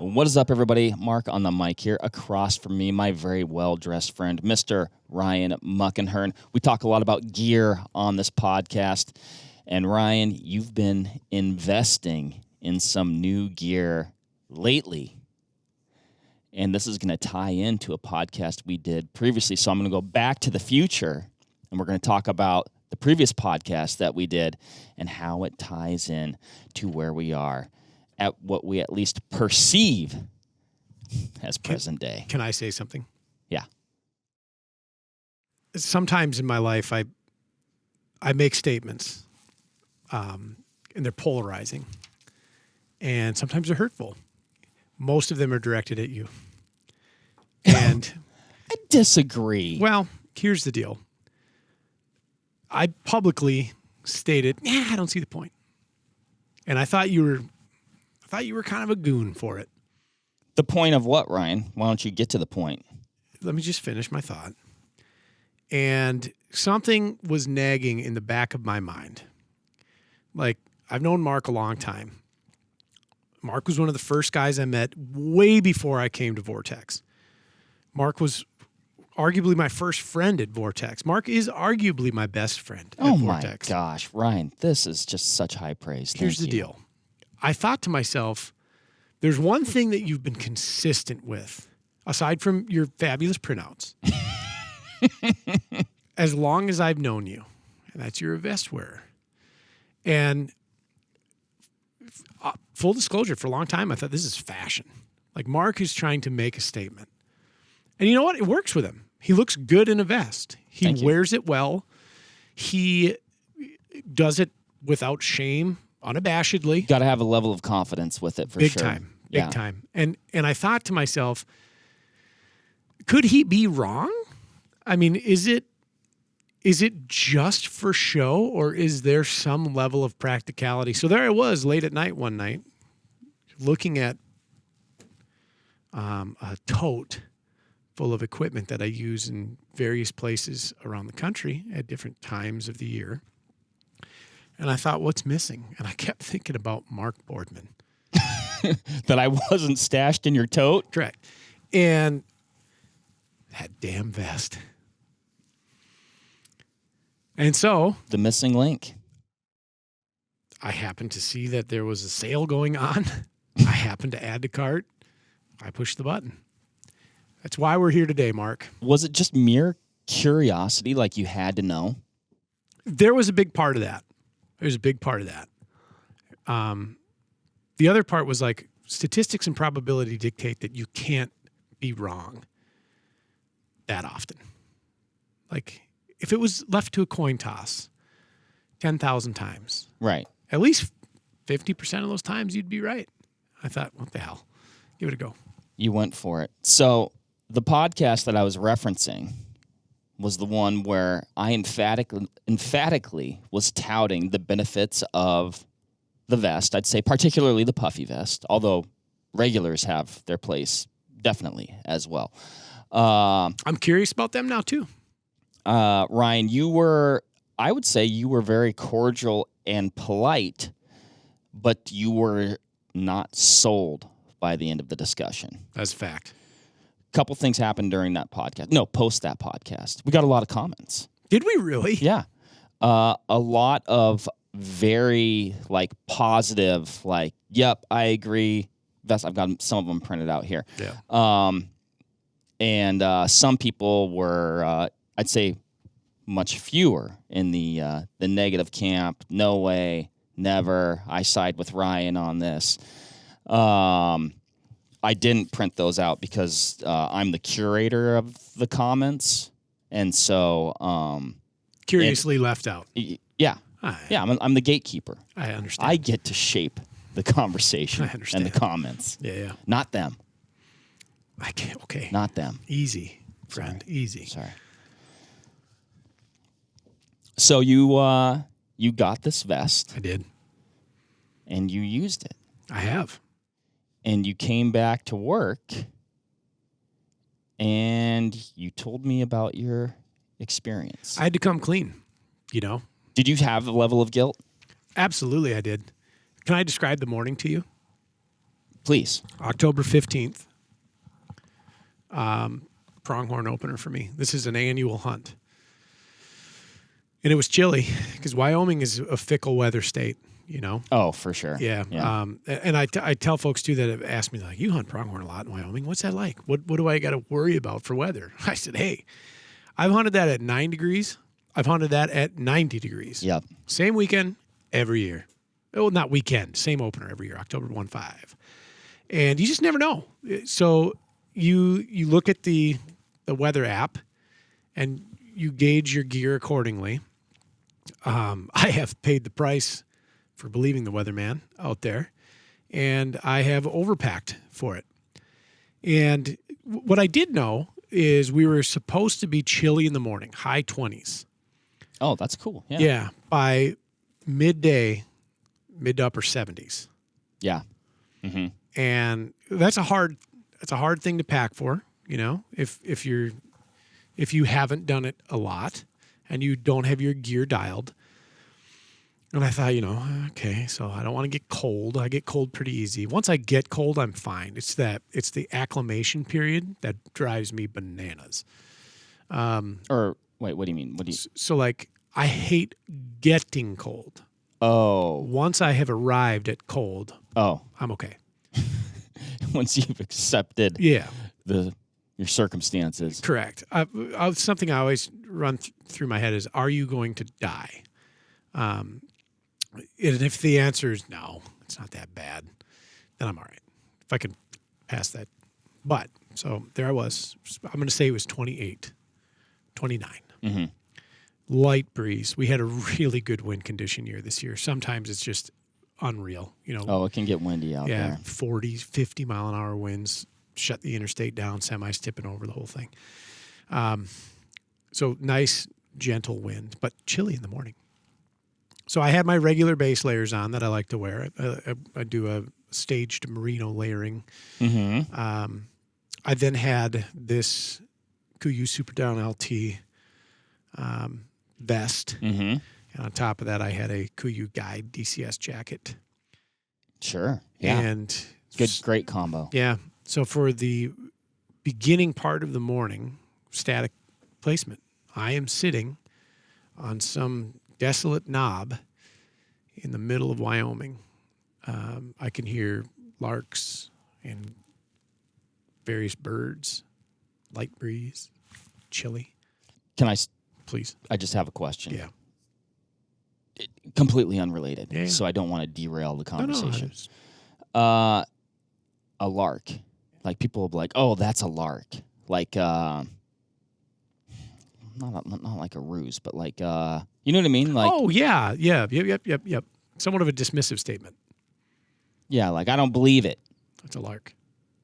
What is up, everybody? Mark on the mic here. Across from me, my very well-dressed friend, Mr. Ryan Muckenhirn. We talk a lot about gear on this podcast. And Ryan, you've been investing in some new gear lately. And this is going to tie into a podcast we did previously. So I'm going to go back to the future, and we're going to talk about the previous podcast that we did and how it ties in to where we are at what we at least perceive as present day. Can I say something? Yeah. Sometimes in my life, I make statements, and they're polarizing, and sometimes they're hurtful. Most of them are directed at you. And I disagree. Well, here's the deal. I publicly stated, I don't see the point. And I thought you were kind of a goon for it. The point of what, Ryan? Why don't you get to the point? Let me just finish my thought. And something was nagging in the back of my mind. Like, I've known Mark a long time. Mark was one of the first guys I met way before I came to Vortex. Mark was arguably my first friend at Vortex. Mark is arguably my best friend at Vortex. Oh my gosh, Ryan, this is just such high praise. Here's the deal. I thought to myself, there's one thing that you've been consistent with, aside from your fabulous printouts, as long as I've known you, and that's you're a vest wearer. And full disclosure, for a long time, I thought this is fashion. Like, Mark is trying to make a statement. And you know what? It works with him. He looks good in a vest. He wears it well. He does it without shame, unabashedly. Got to have a level of confidence with it for Big sure. Big time. And I thought to myself, could he be wrong? I mean, is it just for show, or is there some level of practicality? So there I was late at night one night looking at a tote full of equipment that I use in various places around the country at different times of the year. And I thought, what's missing? And I kept thinking about Mark Boardman. That I wasn't stashed in your tote? Correct. And that damn vest. And so The missing link. I happened to see that there was a sale going on. I happened to add to cart. I pushed the button. That's why we're here today, Mark. Was it just mere curiosity, like you had to know? There was a big part of that. There's a big part of that. The other part was like statistics and probability dictate that you can't be wrong that often. Like, if it was left to a coin toss 10,000 times, Right. at least 50% of those times you'd be right. I thought, what the hell? Give it a go. You went for it. So the podcast that I was referencing was the one where I emphatically was touting the benefits of the vest. I'd say particularly the Puffy vest, although regulars have their place definitely as well. I'm curious about them now too. Ryan, I would say you were very cordial and polite, but you were not sold by the end of the discussion. That's a fact. Couple things happened during that podcast. No, post that podcast. We got a lot of comments. Did we really? Yeah. A lot of very, positive, yep, I agree. I've got some of them printed out here. Yeah. And some people were, I'd say, much fewer in the negative camp. No way, never. I side with Ryan on this. I didn't print those out because I'm the curator of the comments, and so Curiously left out. Yeah, I'm the gatekeeper. I understand. I get to shape the conversation I understand. and the comments. Yeah. Not them. I can't. Okay. Not them. Easy, friend. Sorry. Easy. Sorry. So you got this vest. I did. And you used it. I have. And you came back to work and you told me about your experience. I had to come clean, you know. Did you have a level of guilt? Absolutely, I did. Can I describe the morning to you? Please. October 15th. Pronghorn opener for me. This is an annual hunt. And it was chilly because Wyoming is a fickle weather state, you know? Oh, for sure. Yeah. And I tell folks too that have asked me, like, you hunt pronghorn a lot in Wyoming. What's that like? What do I got to worry about for weather? I said, hey, I've hunted that at 9 degrees. I've hunted that at 90 degrees. Yep. Same weekend every year. Oh, not weekend. Same opener every year, October 1-5. And you just never know. So you look at the weather app and you gauge your gear accordingly. I have paid the price for believing the weatherman out there, and I have overpacked for it. And what I did know is we were supposed to be chilly in the morning, high 20s. Oh, that's cool. Yeah. Yeah, by midday, mid to upper 70s. Yeah. Mm-hmm. And that's a hard thing to pack for, you know, if you haven't done it a lot and you don't have your gear dialed. And I thought, you know, okay, so I don't want to get cold. I get cold pretty easy. Once I get cold, I'm fine. It's the acclimation period that drives me bananas. Or wait, what do you mean? So like, I hate getting cold. Oh. Once I have arrived at cold, I'm okay. Once you've accepted your circumstances. Correct. Something I always run through my head is, are you going to die? And if the answer is no, it's not that bad, then I'm all right. If I can pass that. But, so there I was. I'm going to say it was 28, 29. Mm-hmm. Light breeze. We had a really good wind condition year this year. Sometimes it's just unreal. You know. Oh, it can get windy out there. 40, 50 mile an hour winds. Shut the interstate down. Semis tipping over the whole thing. So nice, gentle wind, but chilly in the morning. So I had my regular base layers on that I like to wear. I do a staged merino layering. Mm-hmm. I then had this Kuiu Super Down LT vest. Mm-hmm. And on top of that, I had a Kuiu Guide DCS jacket. Sure. Yeah. And great combo. Yeah. So for the beginning part of the morning, static placement, I am sitting on some desolate knob in the middle of Wyoming. I can hear larks and various birds, light breeze, chilly. Can I? Please. I just have a question. Yeah. Completely unrelated. Yeah. So I don't want to derail the conversation. No. A lark. Like people will be like, "Oh, that's a lark." Like not like a ruse, but like you know what I mean? Like, oh yeah. Yep. Somewhat of a dismissive statement. Yeah, like I don't believe it. That's a lark.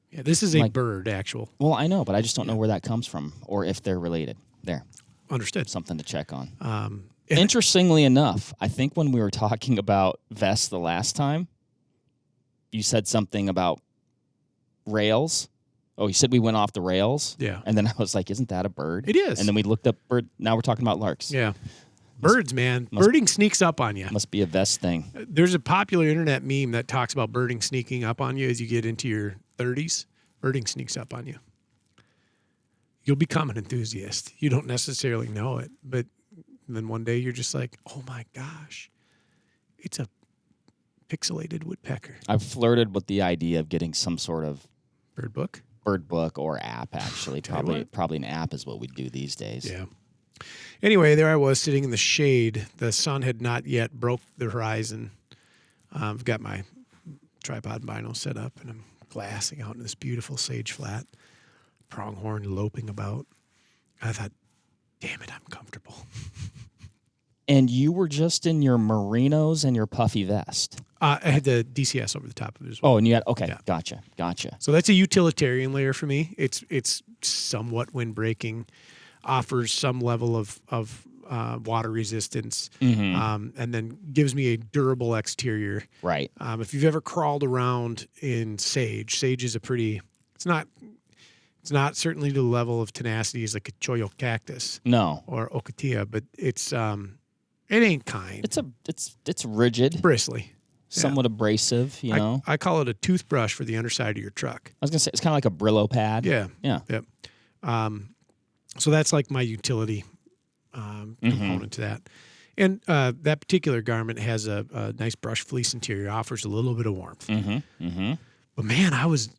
Yeah, this is a bird, actual. Well, I know, but I just don't know where that comes from or if they're related. There. Understood. Something to check on. Interestingly enough, I think when we were talking about vests the last time, you said something about rails. Oh, you said we went off the rails? Yeah. And then I was like, isn't that a bird? It is. And then we looked up bird. Now we're talking about larks. Yeah. Birds, man. Birding sneaks up on you. Must be a vest thing. There's a popular internet meme that talks about birding sneaking up on you as you get into your 30s. Birding sneaks up on you. You'll become an enthusiast. You don't necessarily know it, but then one day you're just like, oh my gosh, it's a pixelated woodpecker. I've flirted with the idea of getting some sort of bird book or app, actually. Probably an app is what we do these days. Yeah. Anyway, there I was sitting in the shade. The sun had not yet broke the horizon. I've got my tripod vinyl set up, and I'm glassing out in this beautiful sage flat. Pronghorn loping about. I thought, damn it, I'm comfortable. And you were just in your merinos and your puffy vest. I had the DCS over the top of it as well. Oh, and you had, okay, yeah. Gotcha. So that's a utilitarian layer for me. It's somewhat wind breaking, offers some level of water resistance, and then gives me a durable exterior. Right. If you've ever crawled around in sage is a pretty, it's not certainly to the level of tenacity as like a choyo cactus. No. Or ocotillo, but it's, it ain't kind. It's rigid. Bristly. somewhat abrasive, you know. I call it a toothbrush for the underside of your truck. I was going to say, it's kind of like a Brillo pad. Yeah. Yeah. Yep. So that's like my utility component to that. And that particular garment has a nice brush fleece interior, offers a little bit of warmth. But man, I was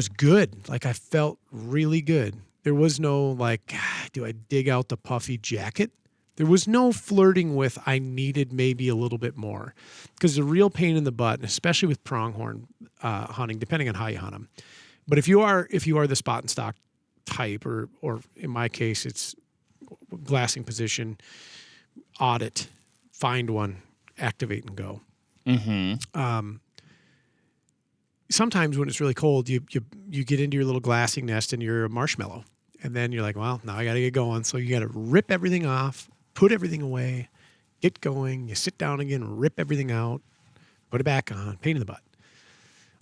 good. Like I felt really good. There was no like, do I dig out the puffy jacket? There was no flirting with I needed maybe a little bit more, because the real pain in the butt, especially with pronghorn hunting, depending on how you hunt them. But if you are the spot and stock type, or in my case, it's glassing position, audit, find one, activate and go. Sometimes when it's really cold, you get into your little glassing nest and you're a marshmallow. And then you're like, well, now I got to get going. So you got to rip everything off, put everything away, get going. You sit down again, rip everything out, put it back on, pain in the butt.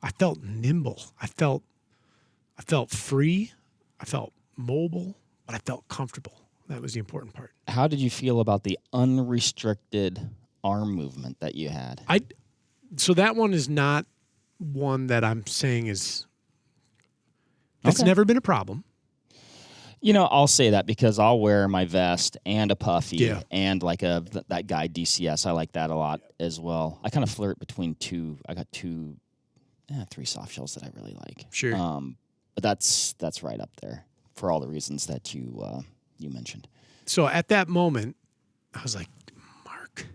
I felt nimble. I felt free. I felt mobile, but I felt comfortable. That was the important part. How did you feel about the unrestricted arm movement that you had? So that one is not one that I'm saying is, it's never been a problem. You know, I'll say that because I'll wear my vest and a puffy and like that guy DCS. I like that a lot as well. I kind of flirt between two. I got three soft shells that I really like. Sure. But that's right up there for all the reasons that you mentioned. So at that moment, I was like, Mark,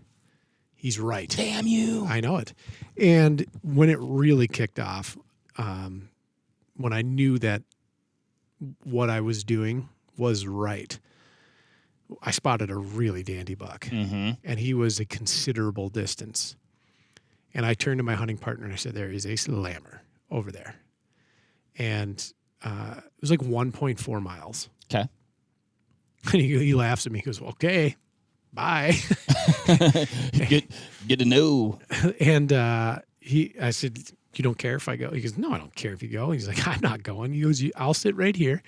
he's right. Damn you. I know it. And when it really kicked off, when I knew that what I was doing was right, I spotted a really dandy buck, and he was a considerable distance. And I turned to my hunting partner and I said, there is a slammer over there. And it was like 1.4 miles. Okay. And he laughs at me. He goes, okay, bye. Get to know. And I said, you don't care if I go? He goes, no, I don't care if you go. He's like, I'm not going. He goes, I'll sit right here.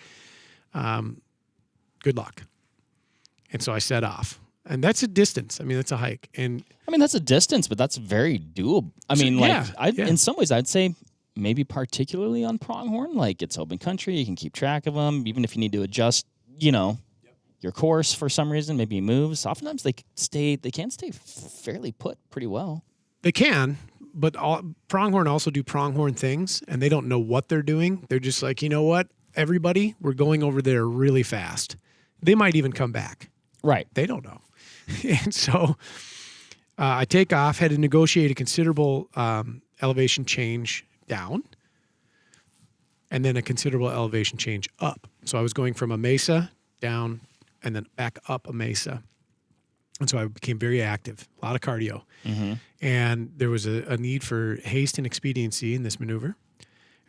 Good luck. And so I set off. And that's a distance. I mean, that's a hike. And I mean, that's a distance, but that's very doable. I mean, in some ways, I'd say maybe particularly on pronghorn, like it's open country. You can keep track of them, even if you need to adjust, your course for some reason. Maybe he moves. Oftentimes they can stay fairly put pretty well. They can, but pronghorn also do pronghorn things, and they don't know what they're doing. They're just like, you know what, everybody, we're going over there really fast. They might even come back. Right. They don't know. And so I take off, had to negotiate a considerable elevation change down, and then a considerable elevation change up. So I was going from a mesa down and then back up a mesa. And so I became very active, a lot of cardio. And there was a need for haste and expediency in this maneuver.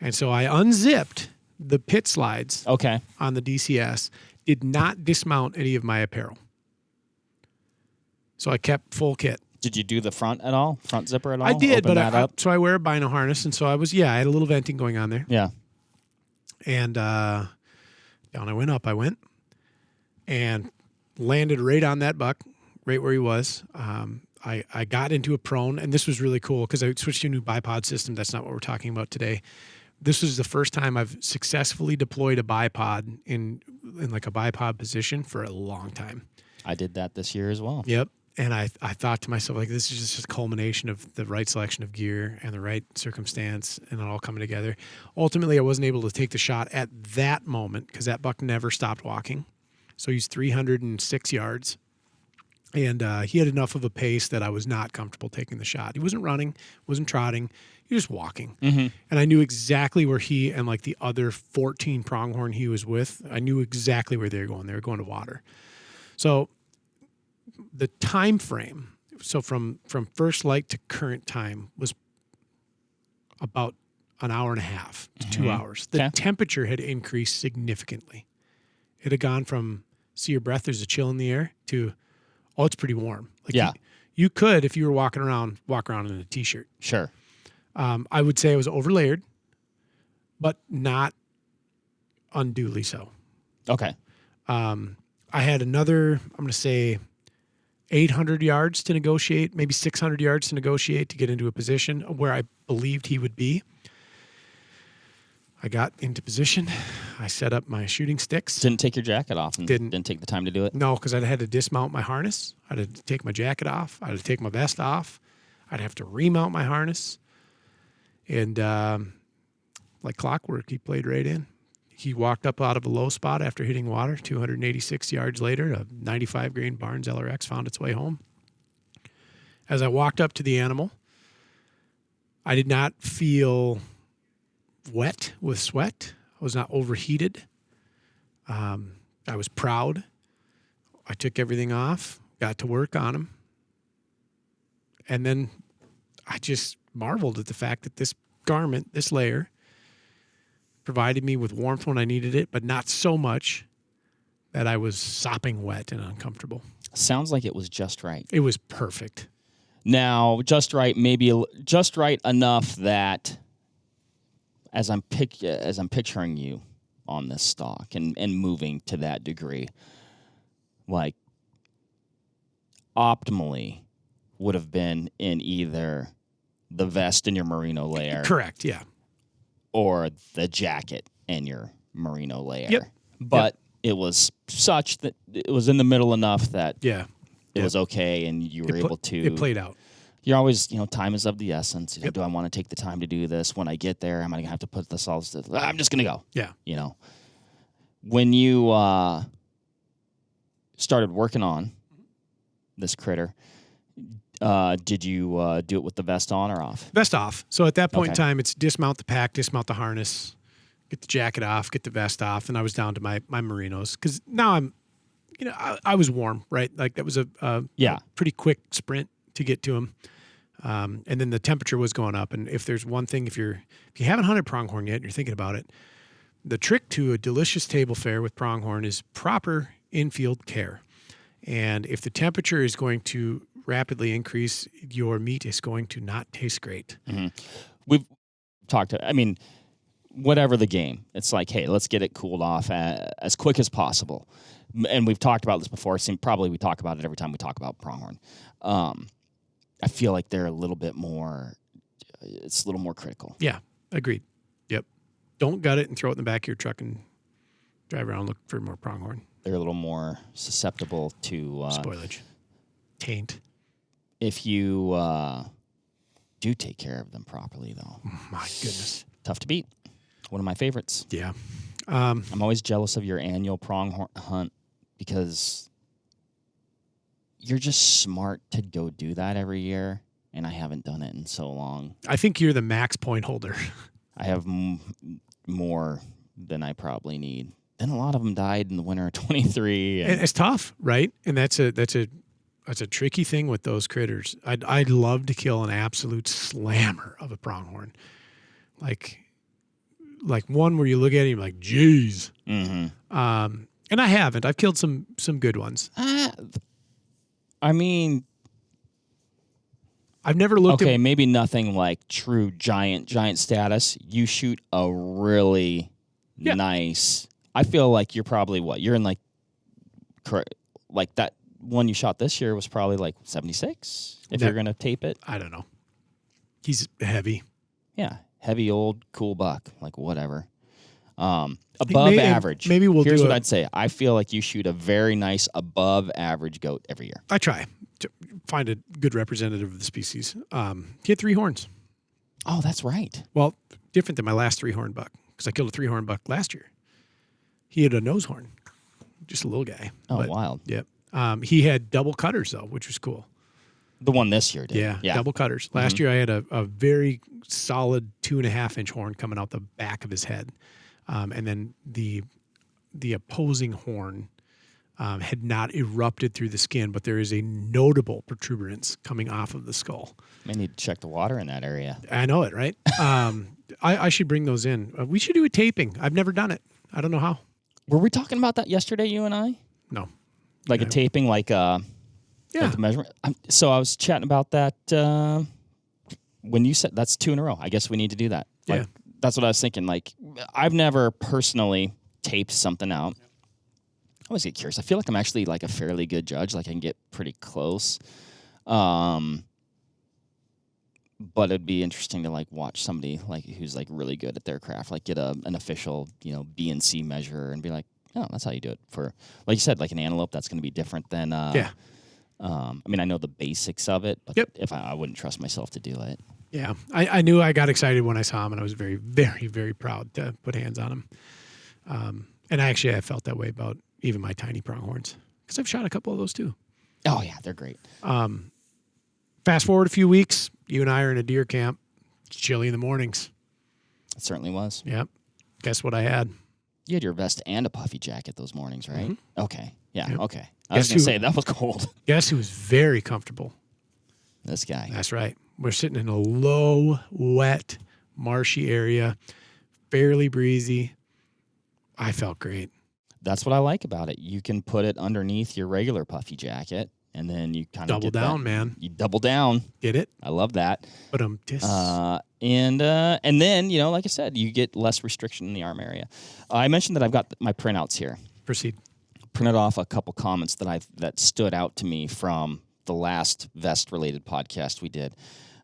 And so I unzipped the pit slides on the DCS, did not dismount any of my apparel. So I kept full kit. Did you do the front at all? Front zipper at all? I did, Open but so I wear a bino harness, and so I had a little venting going on there. Yeah. And down I went, and landed right on that buck, right where he was. I got into a prone, and this was really cool because I switched to a new bipod system. That's not what we're talking about today. This was the first time I've successfully deployed a bipod in like a bipod position for a long time. I did that this year as well. Yep. And I thought to myself, like, this is just a culmination of the right selection of gear and the right circumstance and it all coming together. Ultimately, I wasn't able to take the shot at that moment because that buck never stopped walking. So he's 306 yards. And he had enough of a pace that I was not comfortable taking the shot. He wasn't running, wasn't trotting. He was just walking. And I knew exactly where he and like the other 14 pronghorn he was with, I knew exactly where they were going. They were going to water. So the time frame, so from first light to current time was about an hour and a half to 2 hours. The temperature had increased significantly. It had gone from see your breath, there's a chill in the air, to it's pretty warm. Like you could, if you were walk around in a t-shirt. Sure. I would say it was overlayered, but not unduly so. Okay. I had another, I'm going to say 800 yards to negotiate, maybe 600 yards to negotiate to get into a position where I believed he would be. I got into position. I set up my shooting sticks. Didn't take your jacket off and didn't take the time to do it? No, because I had to dismount my harness. I had to take my jacket off. I had to take my vest off. I'd have to remount my harness. And like clockwork, he played right in. He walked up out of a low spot after hitting water. 286 yards later, a 95 grain Barnes LRX found its way home. As I walked up to the animal, I did not feel wet with sweat. I was not overheated. I was proud. I took everything off, got to work on him. And then I just marveled at the fact that this garment, this layer, provided me with warmth when I needed it, but not so much that I was sopping wet and uncomfortable. Sounds like it was just right. It was perfect. Now, just right, maybe just right enough that as I'm picturing you on this stalk and moving to that degree, like optimally would have been in either the vest in your merino layer. Correct, yeah. Or the jacket and your merino layer. Yep. But it was such that it was in the middle enough that it was okay and you were able to. It played out. You're always, time is of the essence. Do I want to take the time to do this? When I get there, am I going to have to put this all? I'm just going to go. Yeah. When you started working on this critter, did you do it with the vest on or off? Vest off. So at that point in time, it's dismount the pack, dismount the harness, get the jacket off, get the vest off, and I was down to my merinos because now I'm, I was warm, right? Like that was a pretty quick sprint to get to him. And then the temperature was going up. And if there's one thing, if you haven't hunted pronghorn yet and you're thinking about it, the trick to a delicious table fare with pronghorn is proper infield care. And if the temperature is going to rapidly increase, your meat is going to not taste great. Mm-hmm. We've talked to, whatever the game, it's like, hey, let's get it cooled off as quick as possible. And we've talked about this before. Probably we talk about it every time we talk about pronghorn. I feel like they're a little bit more, it's a little more critical. Yeah, agreed. Yep. Don't gut it and throw it in the back of your truck and drive around and look for more pronghorn. They're a little more susceptible to spoilage, taint. If you do take care of them properly, though. My goodness. Tough to beat. One of my favorites. Yeah. I'm always jealous of your annual pronghorn hunt because you're just smart to go do that every year, and I haven't done it in so long. I think you're the max point holder. I have more than I probably need. Then a lot of them died in the winter of 23. And it's tough, right? And that's a tricky thing with those critters. I'd love to kill an absolute slammer of a pronghorn, like one where you look at it and you're like, geez. Mm-hmm. And I haven't. I've killed some good ones. I've never looked at... Okay, maybe nothing like true giant status. You shoot a really nice... I feel like you're probably you're in like that one you shot this year was probably like 76 if you're going to tape it. I don't know. He's heavy. Yeah, heavy old cool buck, like whatever. Above average. Maybe Here's what I'd say. I feel like you shoot a very nice above average goat every year. I try to find a good representative of the species. He had 3 horns. Oh, that's right. Well, different than my last 3-horn buck because I killed a 3-horn buck last year. He had a nose horn, just a little guy. Oh, wild. Yep. He had double cutters though, which was cool. The one this year did. Yeah. Double cutters. Last year I had a very solid 2.5-inch horn coming out the back of his head. And then the opposing horn had not erupted through the skin, but there is a notable protuberance coming off of the skull. May need to check the water in that area. I know it, right? I should bring those in. We should do a taping. I've never done it. I don't know how. Were we talking about that yesterday, you and I? No. Like a taping, like the measurement? So I was chatting about that when you said that's 2 in a row. I guess we need to do that. Like, that's what I was thinking. Like, I've never personally taped something out. always get curious. I feel like I'm actually like a fairly good judge. Like I can get pretty close. But it'd be interesting to like watch somebody like who's like really good at their craft, like get an official, B&C measure and be like, oh, that's how you do it. For, like you said, like an antelope, that's going to be different than, I know the basics of it, but if I wouldn't trust myself to do it. Yeah. I knew I got excited when I saw him, and I was very, very, very proud to put hands on him. And I felt that way about even my tiny pronghorns, because I've shot a couple of those too. Oh, yeah, they're great. Fast forward a few weeks, you and I are in a deer camp. It's chilly in the mornings. It certainly was. Yep. Guess what I had? You had your vest and a puffy jacket those mornings, right? Mm-hmm. Okay. Yeah, Yep. okay. I was going to say, that was cold. Guess who was very comfortable? This guy. That's right. We're sitting in a low, wet, marshy area, fairly breezy. I felt great. That's what I like about it. You can put it underneath your regular puffy jacket, and then you kind of double down, man. You double down. Get it? I love that. But and then like I said, you get less restriction in the arm area. I mentioned that I've got my printouts here. Proceed. Printed off a couple comments that stood out to me from the last vest related podcast we did.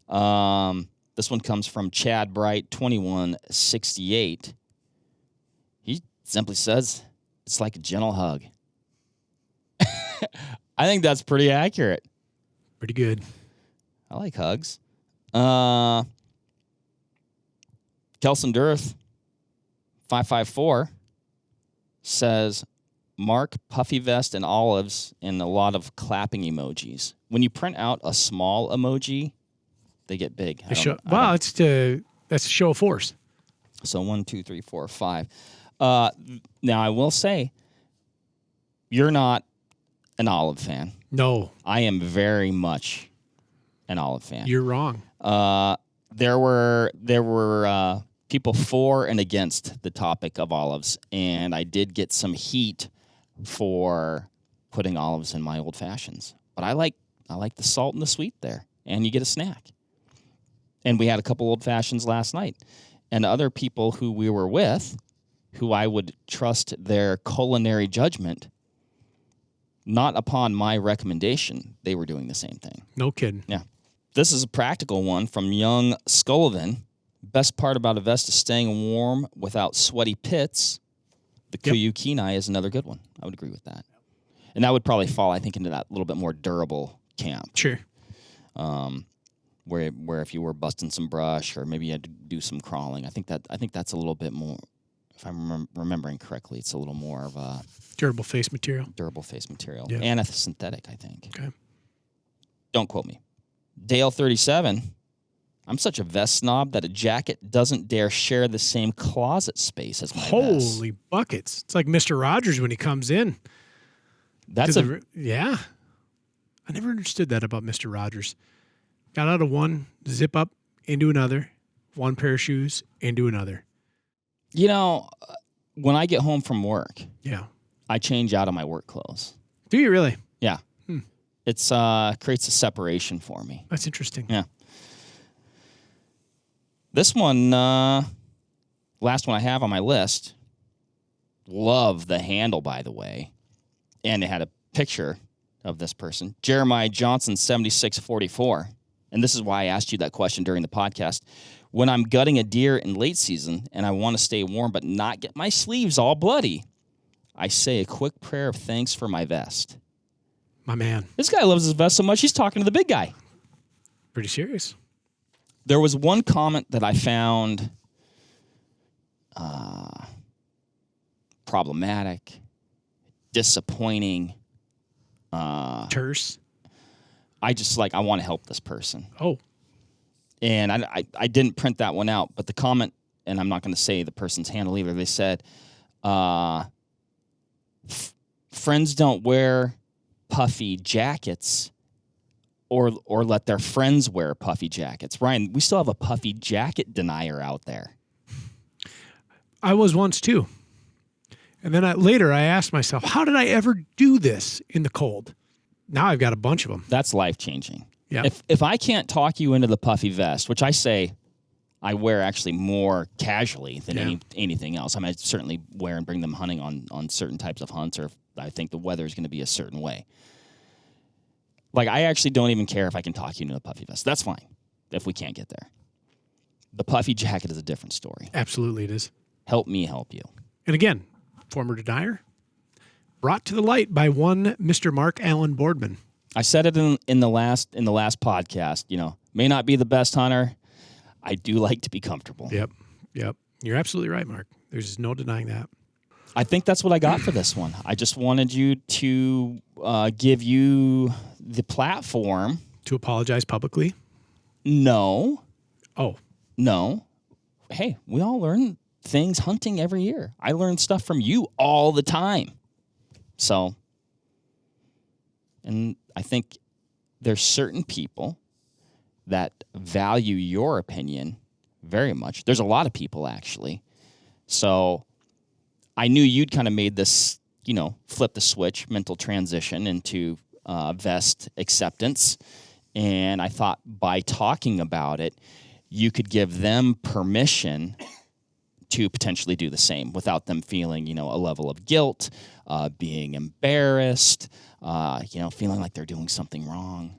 This one comes from Chad Bright 2168. He simply says, "It's like a gentle hug." I think that's pretty accurate. Pretty good. I like hugs. Kelson Durth 554 says, "Mark, puffy vest and olives and a lot of clapping emojis. When you print out a small emoji, they get big." That's a show of force. So 1, 2, 3, 4, 5. Now I will say, you're not an olive fan. No, I am very much an olive fan. you're wrong. There were people for and against the topic of olives, and I did get some heat for putting olives in my old fashions. But I like the salt and the sweet there, and you get a snack. And we had a couple old fashions last night, and other people who we were with, who I would trust their culinary judgment, not upon my recommendation, they were doing the same thing. No kidding. Yeah. This is a practical one from Young Scullivan. Best part about a vest is staying warm without sweaty pits. The Kuyu Kenai is another good one. I would agree with that. And that would probably fall, I think, into that little bit more durable camp. Sure. Where if you were busting some brush or maybe you had to do some crawling, I think that's a little bit more, if I'm remembering correctly, it's a little more of a Durable face material. Yeah. And a synthetic, I think. Okay. Don't quote me. Dale 37. I'm such a vest snob that a jacket doesn't dare share the same closet space as my vest. Holy buckets. It's like Mr. Rogers when he comes in. Yeah. I never understood that about Mr. Rogers. Got out of one, zip up into another, one pair of shoes into another. When I get home from work, Yeah. I change out of my work clothes. Do you really? Yeah. It's creates a separation for me. That's interesting. Yeah. This one, last one I have on my list, love the handle, by the way. And it had a picture of this person, Jeremiah Johnson, 7644. And this is why I asked you that question during the podcast. When I'm gutting a deer in late season and I want to stay warm but not get my sleeves all bloody, I say a quick prayer of thanks for my vest. My man. This guy loves his vest so much, he's talking to the big guy. Pretty serious. There was one comment that I found problematic, disappointing. Terse. I want to help this person. Oh. And I didn't print that one out, but the comment, and I'm not going to say the person's handle either, they said, friends don't wear puffy jackets or let their friends wear puffy jackets. Ryan, we still have a puffy jacket denier out there. I was once too. And then later I asked myself, how did I ever do this in the cold? Now I've got a bunch of them. That's life-changing. Yeah. If I can't talk you into the puffy vest, which I say I wear actually more casually than anything else. I mean, I certainly wear and bring them hunting on certain types of hunts, or I think the weather is going to be a certain way. Like, I actually don't even care if I can talk you into a puffy vest. That's fine if we can't get there. The puffy jacket is a different story. Absolutely, it is. Help me help you. And again, former denier, brought to the light by one Mr. Mark Boardman. I said it in the last podcast. You know, may not be the best hunter. I do like to be comfortable. Yep. You're absolutely right, Mark. There's no denying that. I think that's what I got for this one. I just wanted you to give you the platform. To apologize publicly? No. Oh. No. Hey, we all learn things hunting every year. I learn stuff from you all the time. So, and I think there's certain people that value your opinion very much. There's a lot of people, actually. So I knew you'd kind of made this, you know, flip the switch, mental transition into vest acceptance. And I thought by talking about it, you could give them permission to potentially do the same without them feeling, you know, a level of guilt, being embarrassed, you know, feeling like they're doing something wrong.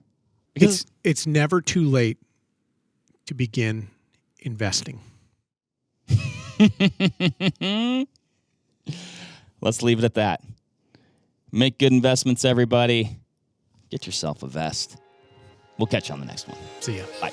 Because it's never too late to begin investing. Let's leave it at that. Make good investments, everybody. Get yourself a vest. We'll catch you on the next one. See ya. Bye.